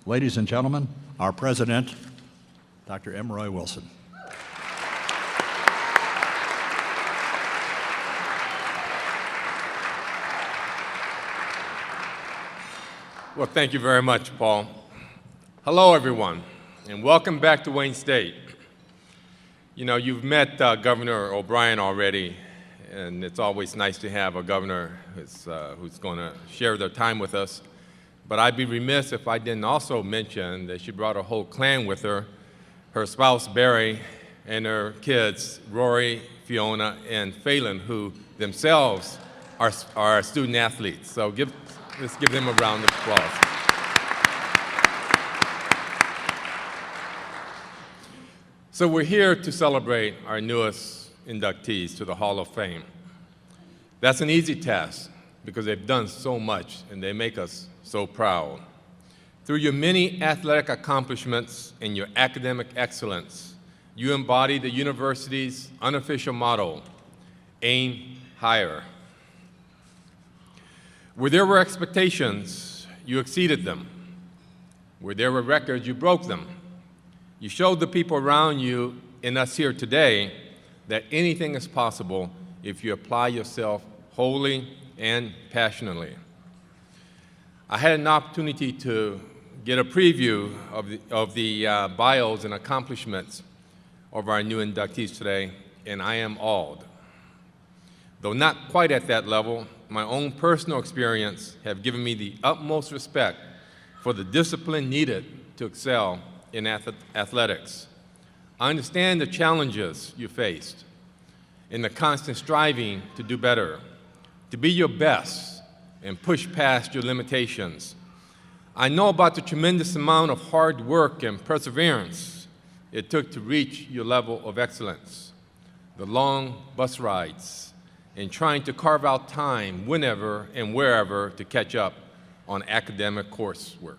Ladies and gentlemen, our president, Dr. M. Roy Wilson. Well, thank you very much, Paul. Hello, everyone, and welcome back to Wayne State. You know, you've met Governor O'Brien already, and it's always nice to have a governor who's going to share their time with us. But I'd be remiss if I didn't also mention that she brought a whole clan with her, her spouse, Barry, and her kids, Rory, Fiona, and Phelan, who themselves are student athletes. So let's give them a round of applause. So we're here to celebrate our newest inductees to the Hall of Fame. That's an easy task because they've done so much and they make us so proud. Through your many athletic accomplishments and your academic excellence, you embody the university's unofficial motto, aim higher. Where there were expectations, you exceeded them. Where there were records, you broke them. You showed the people around you and us here today that anything is possible if you apply yourself wholly and passionately. I had an opportunity to get a preview of the bios and accomplishments of our new inductees today, and I am awed. Though not quite at that level, my own personal experience have given me the utmost respect for the discipline needed to excel in athletics. I understand the challenges you faced and the constant striving to do better, to be your best and push past your limitations. I know about the tremendous amount of hard work and perseverance it took to reach your level of excellence, the long bus rides, and trying to carve out time whenever and wherever to catch up on academic coursework.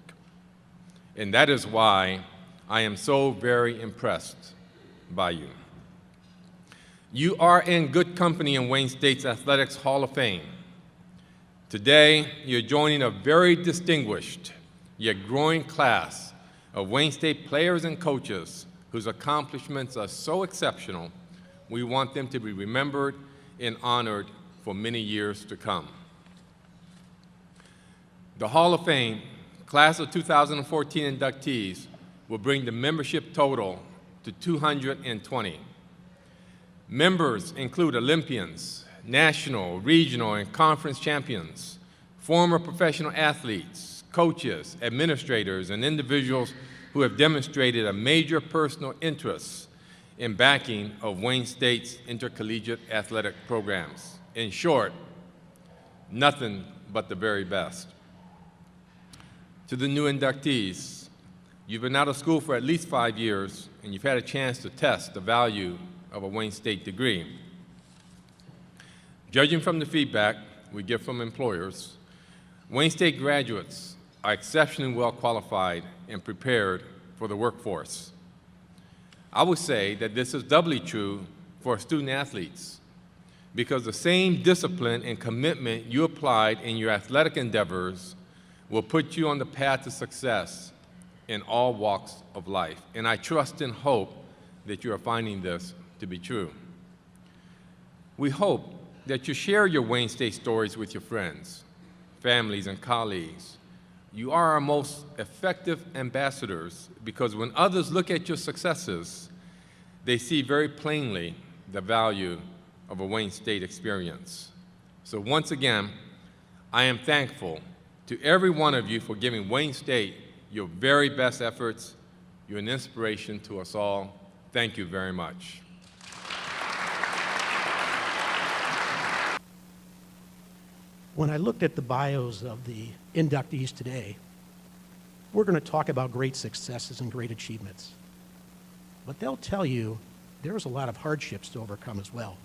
And that is why I am so very impressed by you. You are in good company in Wayne State's Athletics Hall of Fame. Today, you're joining a very distinguished yet growing class of Wayne State players and coaches whose accomplishments are so exceptional, we want them to be remembered and honored for many years to come. The Hall of Fame, class of 2014 inductees, will bring the membership total to 220. Members include Olympians, national, regional, and conference champions, former professional athletes, coaches, administrators, and individuals who have demonstrated a major personal interest in backing of Wayne State's intercollegiate athletic programs. In short, nothing but the very best. To the new inductees, you've been out of school for at least 5 years, and you've had a chance to test the value of a Wayne State degree. Judging from the feedback we get from employers, Wayne State graduates are exceptionally well qualified and prepared for the workforce. I would say that this is doubly true for student athletes because the same discipline and commitment you applied in your athletic endeavors will put you on the path to success in all walks of life. And I trust and hope that you are finding this to be true. We hope that you share your Wayne State stories with your friends, families, and colleagues. You are our most effective ambassadors because when others look at your successes, they see very plainly the value of a Wayne State experience. So once again, I am thankful to every one of you for giving Wayne State your very best efforts. You're an inspiration to us all. Thank you very much. When I looked at the bios of the inductees today, we're going to talk about great successes and great achievements. But they'll tell you there's a lot of hardships to overcome as well.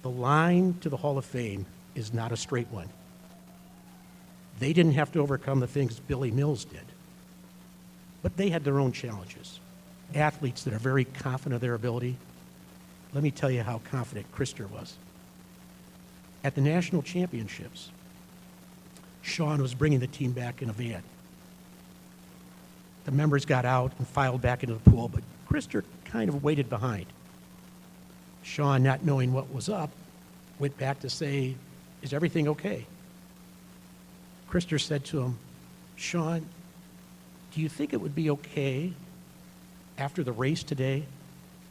The line to the Hall of Fame is not a straight one. They didn't have to overcome the things Billy Mills did, but they had their own challenges. Athletes that are very confident of their ability. Let me tell you how confident Krister was. At the national championships, Sean was bringing the team back in a van. The members got out and filed back into the pool, but Krister kind of waited behind. Sean, not knowing what was up, went back to say, "Is everything okay?" Krister said to him, "Sean, do you think it would be okay after the race today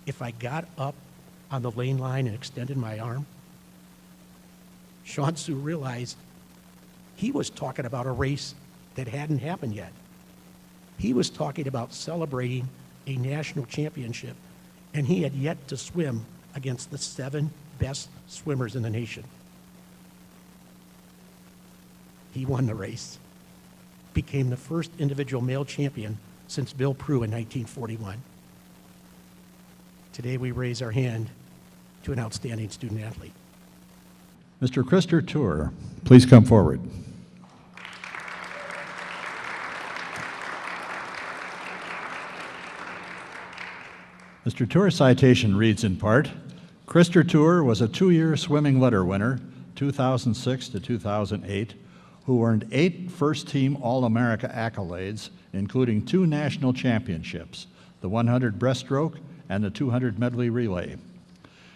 if I got up on the lane line and extended my arm?" Sean Sue realized he was talking about a race that hadn't happened yet. He was talking about celebrating a national championship, and he had yet to swim against the 7 best swimmers in the nation. He won the race, became the first individual male champion since Bill Prue in 1941. Today we raise our hand to an outstanding student athlete. Mr. Krister Tour, please come forward. Mr. Tour's citation reads in part, Krister Tour was a 2-year swimming letter winner, 2006 to 2008, who earned 8 first-team All-America accolades, including 2 national championships, the 100 breaststroke and the 200 medley relay.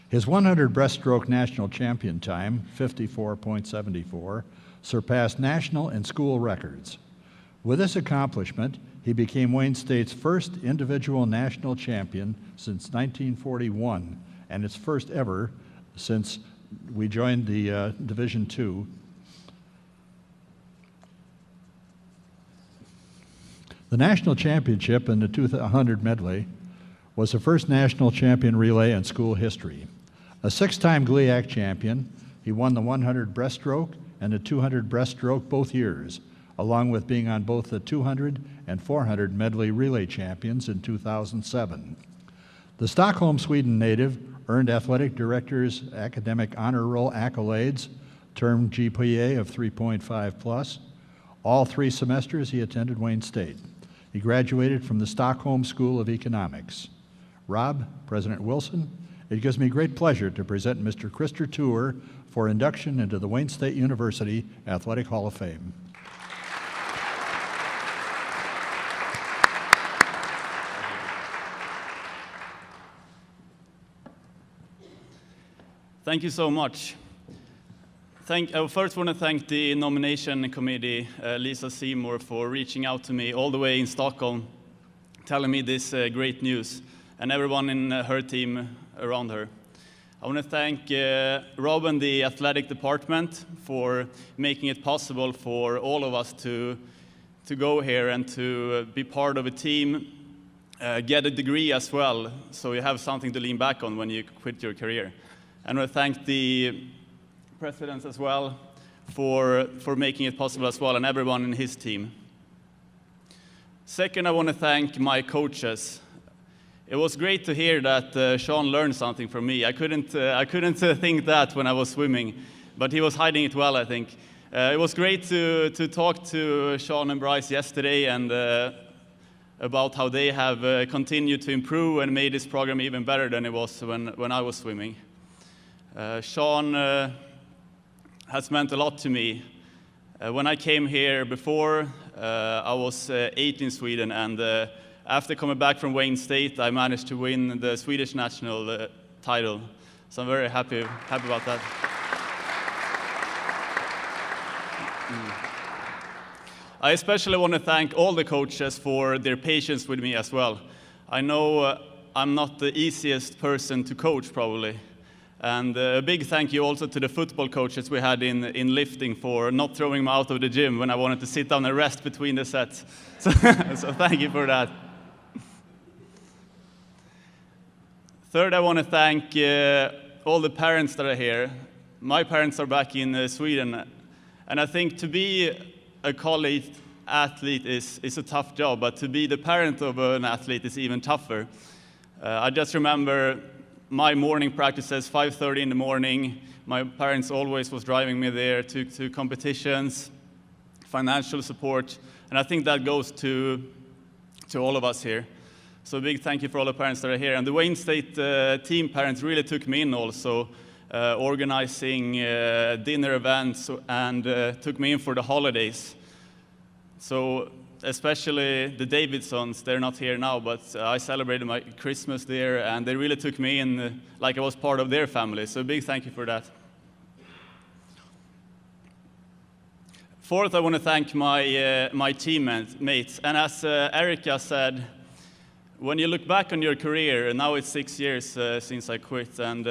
His 100 breaststroke national champion time, 54.74, surpassed national and school records. With this accomplishment, he became Wayne State's first individual national champion since 1941, and its first ever since we joined the Division II. The national championship in the 200 medley was the first national champion relay in school history. A 6-time GLIAC champion, he won the 100 breaststroke and the 200 breaststroke both years, along with being on both the 200 and 400 medley relay champions in 2007. The Stockholm, Sweden native earned athletic director's academic honor roll accolades, term GPA of 3.5 plus. All 3 semesters he attended Wayne State. He graduated from the Stockholm School of Economics. Rob, President Wilson, it gives me great pleasure to present Mr. Krister Tour for induction into the Wayne State University Athletic Hall of Fame. Thank you so much. I first want to thank the nomination committee, Lisa Seymour, for reaching out to me all the way in Stockholm, telling me this great news, and everyone in her team around her. I want to thank Rob and the athletic department for making it possible for all of us to go here and to be part of a team, get a degree as well, so you have something to lean back on when you quit your career. And I want to thank the president as well for making it possible as well, and everyone in his team. Second, I want to thank my coaches. It was great to hear that Sean learned something from me. I couldn't think that when I was swimming, but he was hiding it well, I think. It was great to talk to Sean and Bryce yesterday and about how they have continued to improve and made this program even better than it was when I was swimming. Sean has meant a lot to me. When I came here before, I was 8 in Sweden, and after coming back from Wayne State, I managed to win the Swedish national title. So I'm very happy about that. I especially want to thank all the coaches for their patience with me as well. I know I'm not the easiest person to coach, probably. And a big thank you also to the football coaches we had in lifting for not throwing me out of the gym when I wanted to sit down and rest between the sets. So thank you for that. Third, I want to thank all the parents that are here. My parents are back in Sweden, and I think to be a college athlete is a tough job, but to be the parent of an athlete is even tougher. I just remember my morning practices, 5:30 in the morning. My parents always was driving me there to competitions, financial support, and I think that goes to all of us here. So a big thank you for all the parents that are here. And the Wayne State team parents really took me in also, organizing dinner events and took me in for the holidays. So especially the Davidsons. They're not here now, but I celebrated my Christmas there, and they really took me in like I was part of their family. So a big thank you for that. Fourth, I want to thank my teammates. And as Erica said, when you look back on your career, and now it's 6 years since I quit, and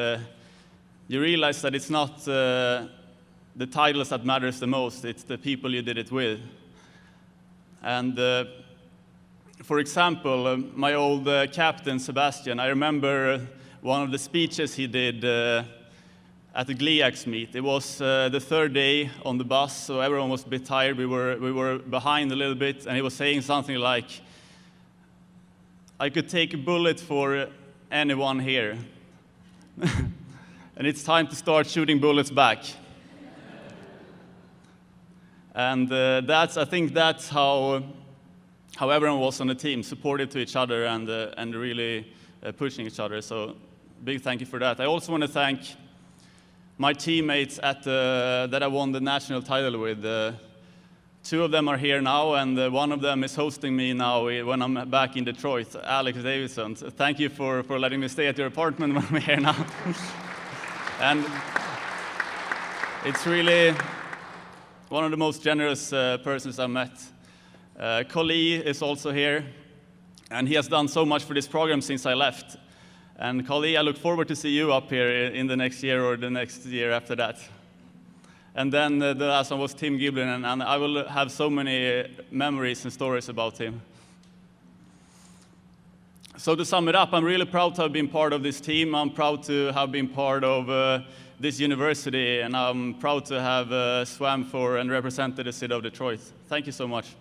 you realize that it's not the titles that matters the most, it's the people you did it with. And for example, my old captain, Sebastian, I remember one of the speeches he did at the GLIACs meet. It was the third day on the bus, so everyone was a bit tired. We were behind a little bit, and he was saying something like, I could take a bullet for anyone here. And it's time to start shooting bullets back. And I think that's how everyone was on the team, supportive to each other and really pushing each other. So big thank you for that. I also want to thank my teammates that I won the national title with. Two of them are here now, and one of them is hosting me now when I'm back in Detroit, Alex Davidson. So thank you for letting me stay at your apartment when I'm here now. And it's really one of the most generous persons I've met. Kali is also here, and he has done so much for this program since I left. And Kali, I look forward to see you up here in the next year or the next year after that. And then the last one was Tim Giblin, and I will have so many memories and stories about him. So to sum it up, I'm really proud to have been part of this team. I'm proud to have been part of this university, and I'm proud to have swam for and represented the city of Detroit. Thank you so much.